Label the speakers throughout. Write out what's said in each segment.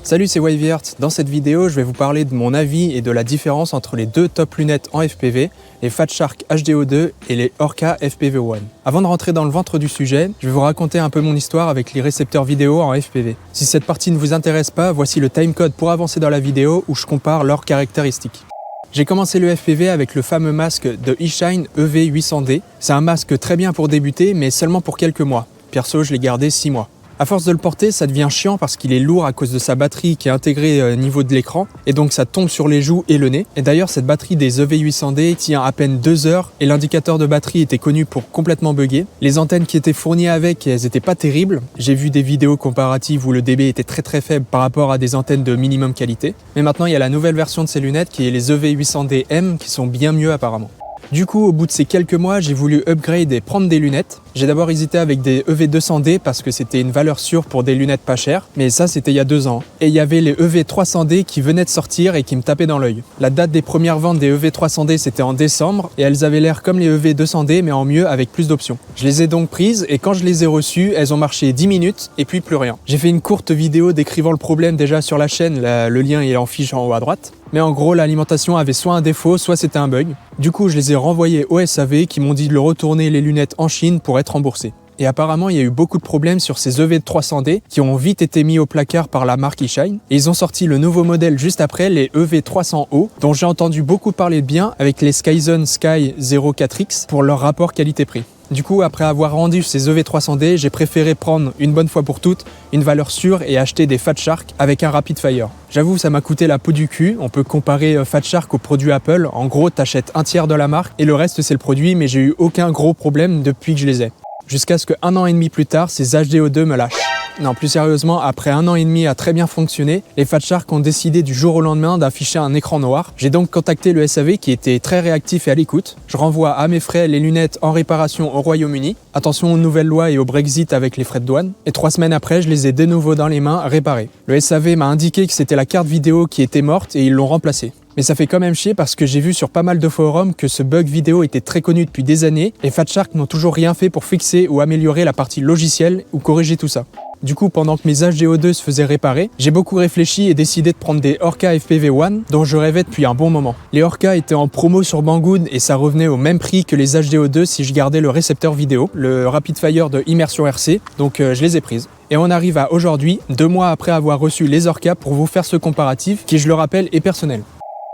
Speaker 1: Salut, c'est Wavy-Earth. Dans cette vidéo, je vais vous parler de mon avis et de la différence entre les deux top lunettes en FPV, les Fat Shark HD02 et les Orca FPV-1. Avant de rentrer dans le ventre du sujet, je vais vous raconter un peu mon histoire avec les récepteurs vidéo en FPV. Si cette partie ne vous intéresse pas, voici le timecode pour avancer dans la vidéo où je compare leurs caractéristiques. J'ai commencé le FPV avec le fameux masque de eShine EV800D. C'est un masque très bien pour débuter, mais seulement pour quelques mois. Perso, je l'ai gardé 6 mois. À force de le porter, ça devient chiant parce qu'il est lourd à cause de sa batterie qui est intégrée au niveau de l'écran et donc ça tombe sur les joues et le nez. Et d'ailleurs, cette batterie des EV800D tient à peine 2 heures et l'indicateur de batterie était connu pour complètement bugger. Les antennes qui étaient fournies avec, elles étaient pas terribles. J'ai vu des vidéos comparatives où le dB était très faible par rapport à des antennes de minimum qualité. Mais maintenant, il y a la nouvelle version de ces lunettes qui est les EV800D-M qui sont bien mieux apparemment. Du coup, au bout de ces quelques mois, j'ai voulu upgrade et prendre des lunettes. J'ai d'abord hésité avec des EV200D parce que c'était une valeur sûre pour des lunettes pas chères, mais ça c'était il y a 2 ans. Et il y avait les EV300D qui venaient de sortir et qui me tapaient dans l'œil. La date des premières ventes des EV300D c'était en décembre et elles avaient l'air comme les EV200D mais en mieux avec plus d'options. Je les ai donc prises et quand je les ai reçues, elles ont marché 10 minutes et puis plus rien. J'ai fait une courte vidéo décrivant le problème déjà sur la chaîne, le lien est en fiche en haut à droite. Mais en gros, l'alimentation avait soit un défaut, soit c'était un bug. Du coup, je les ai renvoyés au SAV qui m'ont dit de le retourner les lunettes en Chine pour être remboursé. Et apparemment, il y a eu beaucoup de problèmes sur ces EV300D qui ont vite été mis au placard par la marque eShine. Et ils ont sorti le nouveau modèle juste après, les EV300O, dont j'ai entendu beaucoup parler de bien avec les Skyzone Sky 04X pour leur rapport qualité-prix. Du coup, après avoir rendu ces EV300D, j'ai préféré prendre une bonne fois pour toutes une valeur sûre et acheter des Fat Shark avec un Rapid Fire. J'avoue, ça m'a coûté la peau du cul. On peut comparer Fat Shark aux produits Apple. En gros, t'achètes un tiers de la marque et le reste c'est le produit, mais j'ai eu aucun gros problème depuis que je les ai. Jusqu'à ce que 1 an et demi plus tard, ces HD02 me lâchent. Non, plus sérieusement, après 1 an et demi à très bien fonctionner, les Fat Shark ont décidé du jour au lendemain d'afficher un écran noir. J'ai donc contacté le SAV qui était très réactif et à l'écoute. Je renvoie à mes frais les lunettes en réparation au Royaume-Uni. Attention aux nouvelles lois et au Brexit avec les frais de douane. Et 3 semaines après, je les ai de nouveau dans les mains, réparés. Le SAV m'a indiqué que c'était la carte vidéo qui était morte et ils l'ont remplacée. Mais ça fait quand même chier parce que j'ai vu sur pas mal de forums que ce bug vidéo était très connu depuis des années et Fat Shark n'ont toujours rien fait pour fixer ou améliorer la partie logicielle ou corriger tout ça. Du coup, pendant que mes HD02 se faisaient réparer, j'ai beaucoup réfléchi et décidé de prendre des Orca FPV-1 dont je rêvais depuis un bon moment. Les Orca étaient en promo sur Banggood et ça revenait au même prix que les HD02 si je gardais le récepteur vidéo, le Rapid Fire de Immersion RC, donc je les ai prises. Et on arrive à aujourd'hui, 2 mois après avoir reçu les Orca pour vous faire ce comparatif qui, je le rappelle, est personnel.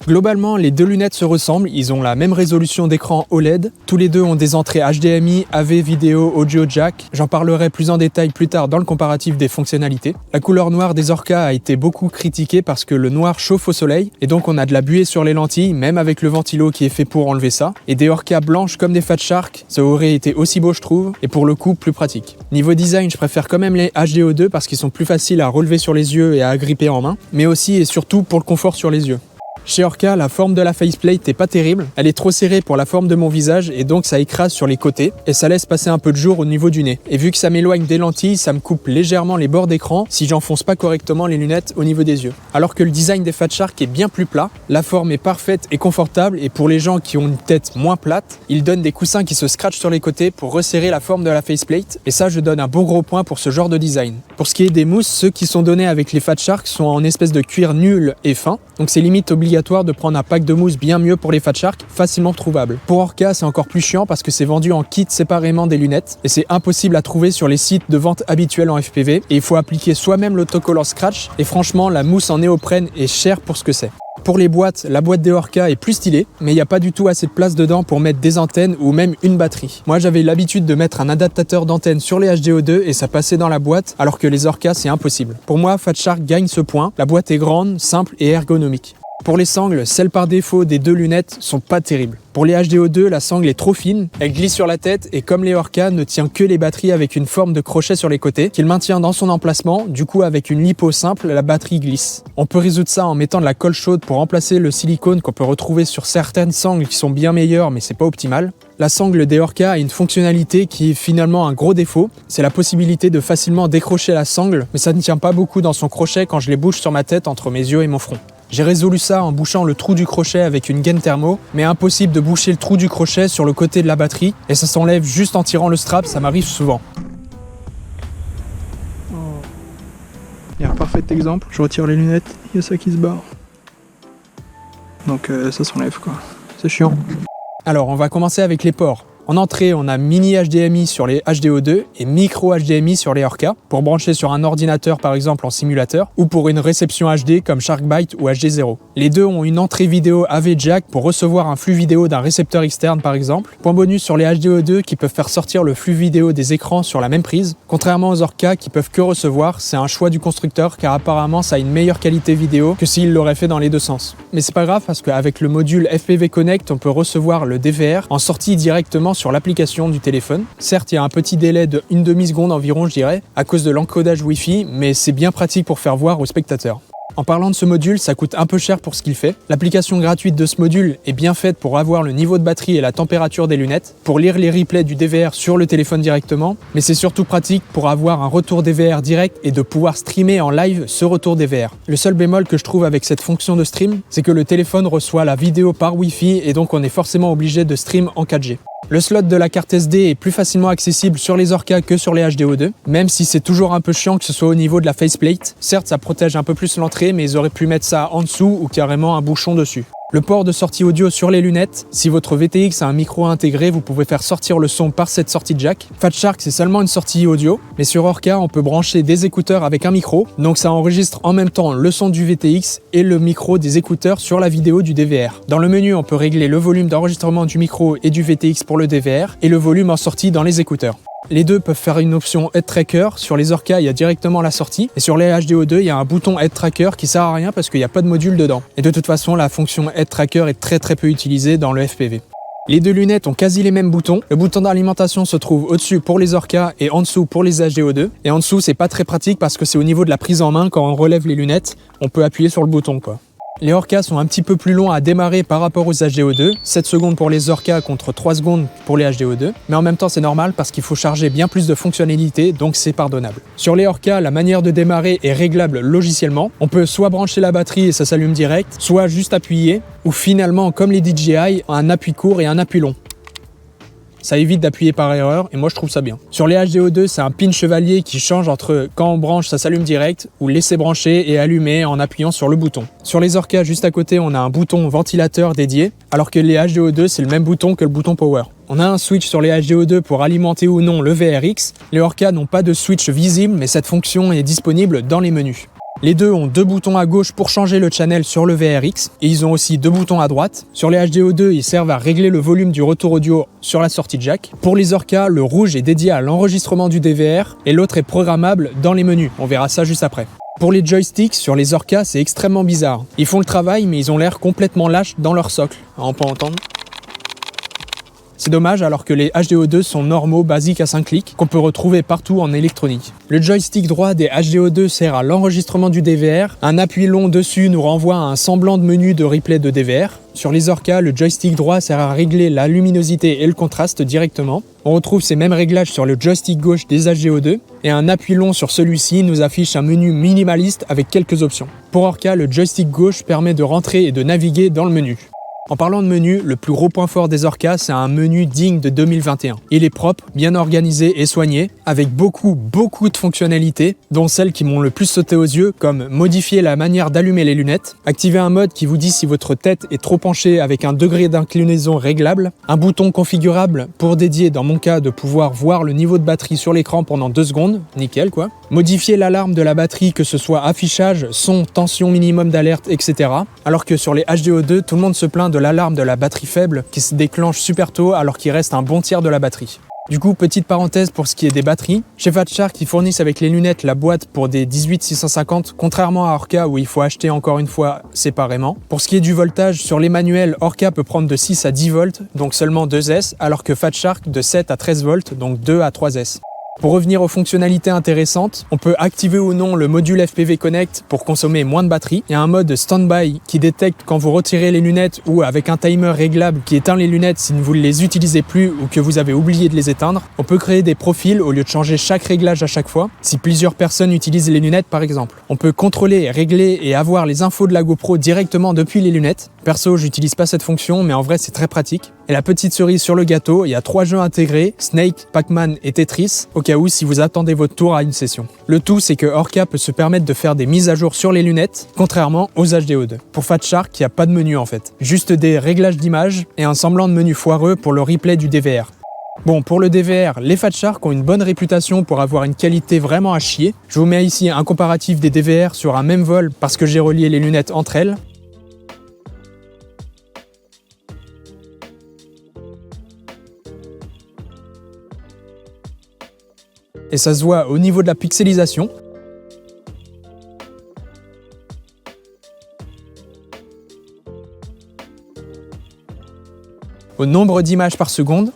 Speaker 1: Globalement, les deux lunettes se ressemblent, ils ont la même résolution d'écran OLED, tous les deux ont des entrées HDMI, AV vidéo, audio jack, j'en parlerai plus en détail plus tard dans le comparatif des fonctionnalités. La couleur noire des Orca a été beaucoup critiquée parce que le noir chauffe au soleil, et donc on a de la buée sur les lentilles, même avec le ventilo qui est fait pour enlever ça, et des Orca blanches comme des Fat Shark, ça aurait été aussi beau je trouve, et pour le coup plus pratique. Niveau design, je préfère quand même les HD02 parce qu'ils sont plus faciles à relever sur les yeux et à agripper en main, mais aussi et surtout pour le confort sur les yeux. Chez Orca, la forme de la faceplate est pas terrible, elle est trop serrée pour la forme de mon visage et donc ça écrase sur les côtés et ça laisse passer un peu de jour au niveau du nez. Et vu que ça m'éloigne des lentilles, ça me coupe légèrement les bords d'écran si j'enfonce pas correctement les lunettes au niveau des yeux. Alors que le design des Fat Shark est bien plus plat, la forme est parfaite et confortable et pour les gens qui ont une tête moins plate, il donne des coussins qui se scratchent sur les côtés pour resserrer la forme de la faceplate et ça je donne un bon gros point pour ce genre de design. Pour ce qui est des mousses, ceux qui sont donnés avec les Fat Shark sont en espèce de cuir nul et fin, donc c'est limite obligatoire de prendre un pack de mousse bien mieux pour les Fat Shark, facilement trouvable. Pour Orca, c'est encore plus chiant parce que c'est vendu en kit séparément des lunettes et c'est impossible à trouver sur les sites de vente habituels en FPV et il faut appliquer soi-même l'autocollant scratch et franchement la mousse en néoprène est chère pour ce que c'est. Pour les boîtes, la boîte des Orca est plus stylée, mais il n'y a pas du tout assez de place dedans pour mettre des antennes ou même une batterie. Moi j'avais l'habitude de mettre un adaptateur d'antenne sur les HD02 et ça passait dans la boîte, alors que les Orca c'est impossible. Pour moi, Fat Shark gagne ce point, la boîte est grande, simple et ergonomique. Pour les sangles, celles par défaut des deux lunettes sont pas terribles. Pour les HD02, la sangle est trop fine, elle glisse sur la tête et comme les Orca ne tient que les batteries avec une forme de crochet sur les côtés, qu'il maintient dans son emplacement, du coup avec une lipo simple, la batterie glisse. On peut résoudre ça en mettant de la colle chaude pour remplacer le silicone qu'on peut retrouver sur certaines sangles qui sont bien meilleures mais c'est pas optimal. La sangle des Orca a une fonctionnalité qui est finalement un gros défaut, c'est la possibilité de facilement décrocher la sangle, mais ça ne tient pas beaucoup dans son crochet quand je les bouge sur ma tête entre mes yeux et mon front. J'ai résolu ça en bouchant le trou du crochet avec une gaine thermo, mais impossible de boucher le trou du crochet sur le côté de la batterie, et ça s'enlève juste en tirant le strap, ça m'arrive souvent.
Speaker 2: Il n'y a pas
Speaker 1: parfait exemple. Je retire les lunettes, il y a ça qui se barre. Donc ça s'enlève quoi. C'est chiant. Alors on va commencer avec les ports. En entrée, on a mini HDMI sur les HDO2 et micro HDMI sur les Orca pour brancher sur un ordinateur par exemple en simulateur ou pour une réception HD comme SharkBite ou HD0. Les deux ont une entrée vidéo AV jack pour recevoir un flux vidéo d'un récepteur externe par exemple. Point bonus sur les HDO2 qui peuvent faire sortir le flux vidéo des écrans sur la même prise. Contrairement aux Orca qui peuvent que recevoir, c'est un choix du constructeur car apparemment ça a une meilleure qualité vidéo que s'il l'aurait fait dans les deux sens. Mais c'est pas grave parce qu'avec le module FPV Connect, on peut recevoir le DVR en sortie directement sur l'application du téléphone. Certes, il y a un petit délai de 1 demi-seconde environ, je dirais, à cause de l'encodage Wi-Fi, mais c'est bien pratique pour faire voir aux spectateurs. En parlant de ce module, ça coûte un peu cher pour ce qu'il fait. L'application gratuite de ce module est bien faite pour avoir le niveau de batterie et la température des lunettes, pour lire les replays du DVR sur le téléphone directement, mais c'est surtout pratique pour avoir un retour DVR direct et de pouvoir streamer en live ce retour DVR. Le seul bémol que je trouve avec cette fonction de stream, c'est que le téléphone reçoit la vidéo par Wi-Fi et donc on est forcément obligé de stream en 4G. Le slot de la carte SD est plus facilement accessible sur les Orca que sur les HDO2, même si c'est toujours un peu chiant que ce soit au niveau de la faceplate. Certes, ça protège un peu plus l'entrée, mais ils auraient pu mettre ça en dessous ou carrément un bouchon dessus. Le port de sortie audio sur les lunettes, si votre VTX a un micro intégré, vous pouvez faire sortir le son par cette sortie jack. Fat Shark, c'est seulement une sortie audio, mais sur Orca, on peut brancher des écouteurs avec un micro, donc ça enregistre en même temps le son du VTX et le micro des écouteurs sur la vidéo du DVR. Dans le menu, on peut régler le volume d'enregistrement du micro et du VTX pour le DVR et le volume en sortie dans les écouteurs. Les deux peuvent faire une option Head Tracker. Sur les Orca, il y a directement la sortie. Et sur les HDO2, il y a un bouton Head Tracker qui sert à rien parce qu'il n'y a pas de module dedans. Et de toute façon, la fonction Head Tracker est très peu utilisée dans le FPV. Les deux lunettes ont quasi les mêmes boutons. Le bouton d'alimentation se trouve au-dessus pour les Orca et en dessous pour les HDO2. Et en dessous, c'est pas très pratique parce que c'est au niveau de la prise en main. Quand on relève les lunettes, on peut appuyer sur le bouton quoi. Les Orca sont un petit peu plus longs à démarrer par rapport aux HDO2, 7 secondes pour les Orca contre 3 secondes pour les HDO2, mais en même temps c'est normal parce qu'il faut charger bien plus de fonctionnalités, donc c'est pardonnable. Sur les Orca, la manière de démarrer est réglable logiciellement. On peut soit brancher la batterie et ça s'allume direct, soit juste appuyer, ou finalement comme les DJI, un appui court et un appui long. Ça évite d'appuyer par erreur et moi je trouve ça bien. Sur les HDO2, c'est un pin chevalier qui change entre quand on branche ça s'allume direct ou laisser brancher et allumer en appuyant sur le bouton. Sur les Orca, juste à côté, on a un bouton ventilateur dédié alors que les HDO2, c'est le même bouton que le bouton power. On a un switch sur les HDO2 pour alimenter ou non le VRX. Les Orca n'ont pas de switch visible mais cette fonction est disponible dans les menus. Les deux ont 2 boutons à gauche pour changer le channel sur le VRX et ils ont aussi 2 boutons à droite. Sur les HDO2, ils servent à régler le volume du retour audio sur la sortie jack. Pour les Orca, le rouge est dédié à l'enregistrement du DVR et l'autre est programmable dans les menus. On verra ça juste après. Pour les joysticks, sur les Orca, c'est extrêmement bizarre. Ils font le travail mais ils ont l'air complètement lâches dans leur socle. On peut entendre. C'est dommage alors que les HDO2 sont normaux, basiques à 5 clics, qu'on peut retrouver partout en électronique. Le joystick droit des HDO2 sert à l'enregistrement du DVR. Un appui long dessus nous renvoie à un semblant de menu de replay de DVR. Sur les Orca, le joystick droit sert à régler la luminosité et le contraste directement. On retrouve ces mêmes réglages sur le joystick gauche des HDO2 et un appui long sur celui-ci nous affiche un menu minimaliste avec quelques options. Pour Orca, le joystick gauche permet de rentrer et de naviguer dans le menu. En parlant de menu, le plus gros point fort des Orca, c'est un menu digne de 2021. Il est propre, bien organisé et soigné, avec beaucoup de fonctionnalités, dont celles qui m'ont le plus sauté aux yeux, comme modifier la manière d'allumer les lunettes, activer un mode qui vous dit si votre tête est trop penchée avec un degré d'inclinaison réglable, un bouton configurable pour dédier, dans mon cas, de pouvoir voir le niveau de batterie sur l'écran pendant 2 secondes, nickel quoi, modifier l'alarme de la batterie, que ce soit affichage, son, tension minimum d'alerte, etc. Alors que sur les HDO2, tout le monde se plaint de l'alarme de la batterie faible qui se déclenche super tôt alors qu'il reste un bon tiers de la batterie. Du coup, petite parenthèse pour ce qui est des batteries. Chez Fat Shark, ils fournissent avec les lunettes la boîte pour des 18-650, contrairement à Orca où il faut acheter encore une fois séparément. Pour ce qui est du voltage, sur les manuels, Orca peut prendre de 6 à 10 volts, donc seulement 2S, alors que Fat Shark de 7 à 13 volts, donc 2 à 3S. Pour revenir aux fonctionnalités intéressantes, on peut activer ou non le module FPV Connect pour consommer moins de batterie. Il y a un mode standby qui détecte quand vous retirez les lunettes ou avec un timer réglable qui éteint les lunettes si vous ne les utilisez plus ou que vous avez oublié de les éteindre. On peut créer des profils au lieu de changer chaque réglage à chaque fois, si plusieurs personnes utilisent les lunettes par exemple. On peut contrôler, régler et avoir les infos de la GoPro directement depuis les lunettes. Perso, j'utilise pas cette fonction, mais en vrai c'est très pratique. Et la petite cerise sur le gâteau, il y a 3 jeux intégrés, Snake, Pac-Man et Tetris, au cas où si vous attendez votre tour à une session. Le tout, c'est que Orca peut se permettre de faire des mises à jour sur les lunettes, contrairement aux HDO2. Pour Fat Shark, il n'y a pas de menu en fait, juste des réglages d'image et un semblant de menu foireux pour le replay du DVR. Bon, pour le DVR, les Fat Shark ont une bonne réputation pour avoir une qualité vraiment à chier. Je vous mets ici un comparatif des DVR sur un même vol parce que j'ai relié les lunettes entre elles. Et ça se voit au niveau de la pixelisation. Au nombre d'images par seconde.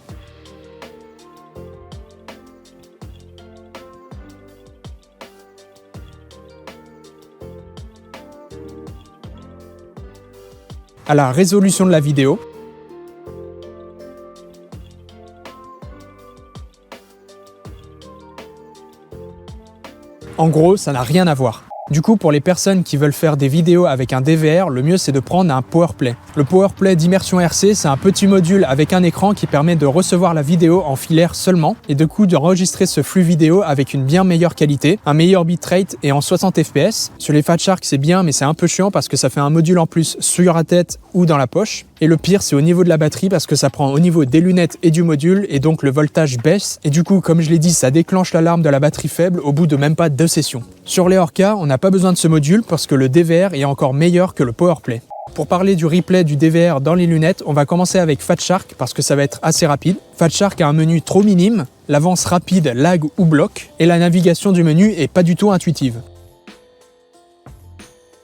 Speaker 1: À la résolution de la vidéo. En gros, ça n'a rien à voir. Du coup, pour les personnes qui veulent faire des vidéos avec un DVR, le mieux c'est de prendre un PowerPlay. Le PowerPlay d'immersion RC, c'est un petit module avec un écran qui permet de recevoir la vidéo en filaire seulement et de coup d'enregistrer ce flux vidéo avec une bien meilleure qualité, un meilleur bitrate et en 60 fps. Sur les Fat Shark, c'est bien, mais c'est un peu chiant parce que ça fait un module en plus sur la tête ou dans la poche. Et le pire, c'est au niveau de la batterie parce que ça prend au niveau des lunettes et du module et donc le voltage baisse. Et du coup, comme je l'ai dit, ça déclenche l'alarme de la batterie faible au bout de même pas 2 sessions. Sur les Orca, on n'a pas besoin de ce module parce que le DVR est encore meilleur que le PowerPlay. Pour parler du replay du DVR dans les lunettes, on va commencer avec Fat Shark parce que ça va être assez rapide. Fat Shark a un menu trop minime, l'avance rapide lag ou bloque et la navigation du menu est pas du tout intuitive.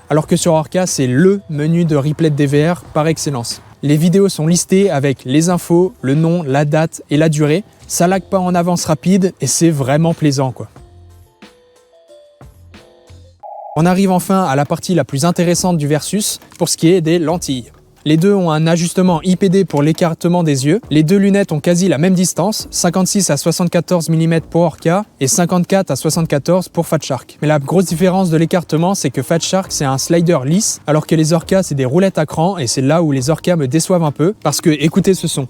Speaker 1: Alors que sur Orca, c'est le menu de replay de DVR par excellence. Les vidéos sont listées avec les infos, le nom, la date et la durée. Ça lag pas en avance rapide et c'est vraiment plaisant quoi. On arrive enfin à la partie la plus intéressante du versus pour ce qui est des lentilles. Les deux ont un ajustement IPD pour l'écartement des yeux. Les deux lunettes ont quasi la même distance, 56 à 74 mm pour Orca et 54 à 74 pour Fat Shark. Mais la grosse différence de l'écartement, c'est que Fat Shark c'est un slider lisse, alors que les Orca c'est des roulettes à cran et c'est là où les Orca me déçoivent un peu, parce que écoutez ce son.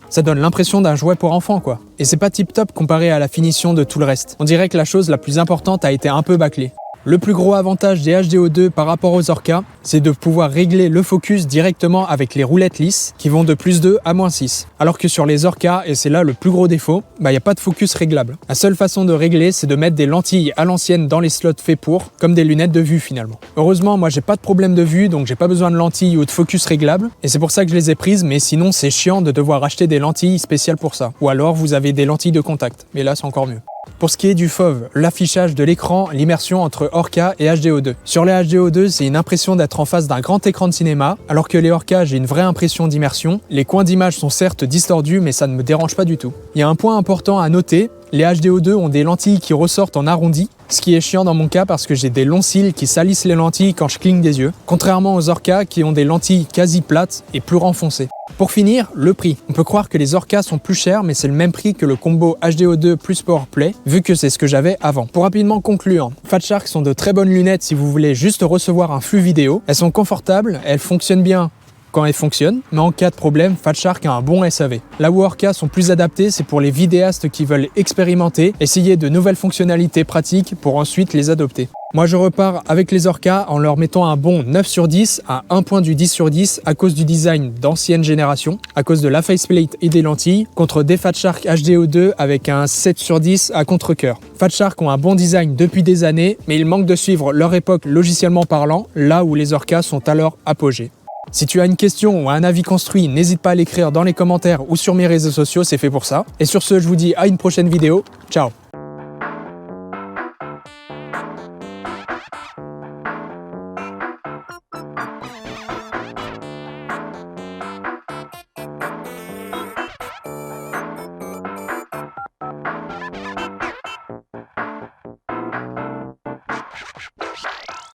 Speaker 1: Ça donne l'impression d'un jouet pour enfants quoi. Et c'est pas tip top comparé à la finition de tout le reste. On dirait que la chose la plus importante a été un peu bâclée. Le plus gros avantage des HDO2 par rapport aux Orca, c'est de pouvoir régler le focus directement avec les roulettes lisses qui vont de +2 à -6. Alors que sur les Orca, et c'est là le plus gros défaut, il n'y a pas de focus réglable. La seule façon de régler, c'est de mettre des lentilles à l'ancienne dans les slots faits pour, comme des lunettes de vue finalement. Heureusement, moi j'ai pas de problème de vue, donc j'ai pas besoin de lentilles ou de focus réglables, et c'est pour ça que je les ai prises, mais sinon c'est chiant de devoir acheter des lentilles spéciales pour ça. Ou alors vous avez des lentilles de contact, mais là c'est encore mieux. Pour ce qui est du FOV, l'affichage de l'écran, l'immersion entre Orca et HDO2. Sur les HDO2, c'est une impression d'être en face d'un grand écran de cinéma, alors que les Orca, j'ai une vraie impression d'immersion. Les coins d'image sont certes distordus, mais ça ne me dérange pas du tout. Il y a un point important à noter, les HDO2 ont des lentilles qui ressortent en arrondi, ce qui est chiant dans mon cas parce que j'ai des longs cils qui salissent les lentilles quand je cligne des yeux, contrairement aux Orca qui ont des lentilles quasi plates et plus renfoncées. Pour finir, le prix. On peut croire que les Orca sont plus chers, mais c'est le même prix que le combo HDO2 plus PowerPlay, vu que c'est ce que j'avais avant. Pour rapidement conclure, Fat Shark sont de très bonnes lunettes si vous voulez juste recevoir un flux vidéo. Elles sont confortables, elles fonctionnent bien quand elles fonctionnent, mais en cas de problème, Fat Shark a un bon SAV. Là où Orca sont plus adaptés, c'est pour les vidéastes qui veulent expérimenter, essayer de nouvelles fonctionnalités pratiques pour ensuite les adopter. Moi je repars avec les Orca en leur mettant un bon 9 sur 10 à 1 point du 10 sur 10 à cause du design d'ancienne génération, à cause de la faceplate et des lentilles, contre des Fat Shark HDO2 avec un 7 sur 10 à contre-cœur. Fat Shark ont un bon design depuis des années, mais ils manquent de suivre leur époque logiciellement parlant, là où les Orca sont à leur apogée. Si tu as une question ou un avis construit, n'hésite pas à l'écrire dans les commentaires ou sur mes réseaux sociaux, c'est fait pour ça. Et sur ce, je vous dis à une prochaine vidéo. Ciao!